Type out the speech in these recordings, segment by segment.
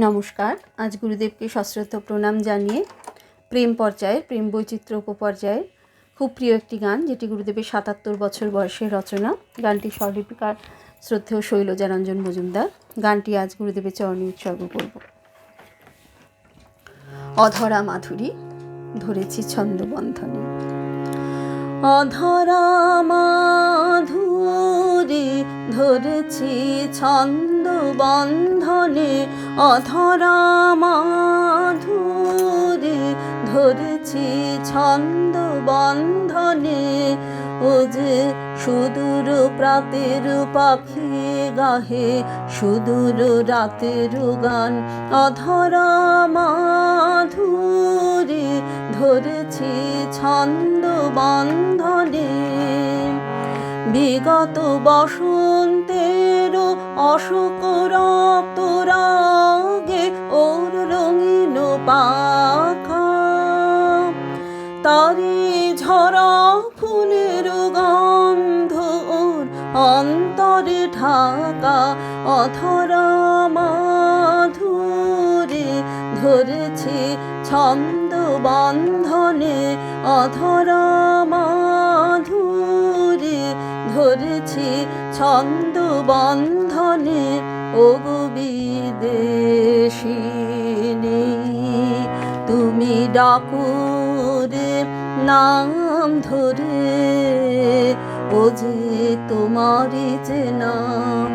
নমস্কার। আজ গুরুদেবকে সশ্রদ্ধ প্রণাম জানিয়ে প্রেম পর্যায়ের প্রেম বৈচিত্র্য উপপর্যায়ের খুব প্রিয় একটি গান, যেটি গুরুদেবের ৭৭ বছর বয়সের রচনা। গানটি স্বরলিপিকার শ্রদ্ধেয় শৈলজারঞ্জন মজুমদার। গানটি আজ গুরুদেবের চরণে উৎসর্গ করব। অধরা মাধুরী ধরেছি ছন্দবন্ধনে, অধরা মাধুরী ধরেছি ছন্দবন্ধনে, অধরা মাধুরী ধরেছি ছন্দবন্ধনে। ও যে সুদূর প্রাতের পাখি গাহে সুদূর রাতের গান, অধরা মাধুরী ধরেছি ছন্দবন্ধনে। বিগত বসন্তের অশোক রক্ত রাগে ওর রঙিন পাখা, তারি ঝরা ফুলের গন্ধ ওর অন্তরে ঢাকা, অধরা মাধুরী ধরেছি ছন্দবন্ধনে, অধরা মাধুরী ধরেছি ছন্দবন্ধনে। ওগো বিদেশিনী তুমি ডাকুরে নাম ধরে, ও যে তোমারই যে নাম,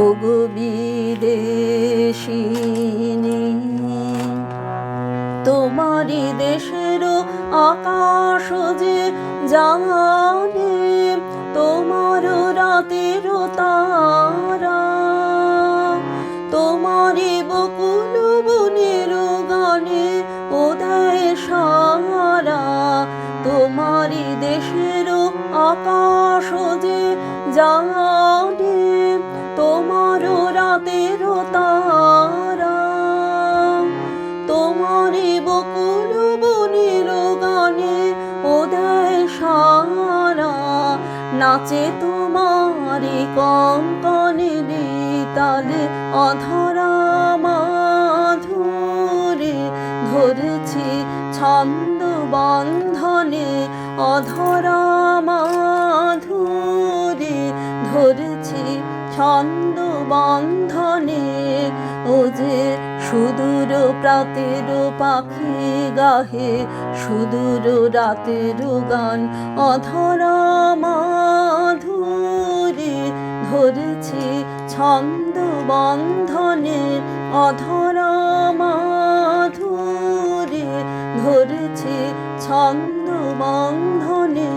ওগো বিদেশিনী তোমারই দেশের আকাশ যে জানে, তোমার রাতের তারা, তোমারই বকুল বনের গানে ও দেয় সারা, তোমারই দেশের আকাশ যে জানে, তোমার রাতের তারা, তোমারই বকুল বনের গানে ও দেয় সারা। নাচে তোমারই কঙ্কনে তালে, অধরা মাধুরী ধরেছি ছন্দবন্ধনে, অধরা মাধুরী ধরেছি ছন্দবন্ধনে। ও যে সুদূর প্রাতের পাখি গাহে সুদূর রাতের গান, অধরা মাধুরী ধরেছি ছন্দবন্ধনে, অধরা মাধুরী ধরেছি ছন্দবন্ধনে।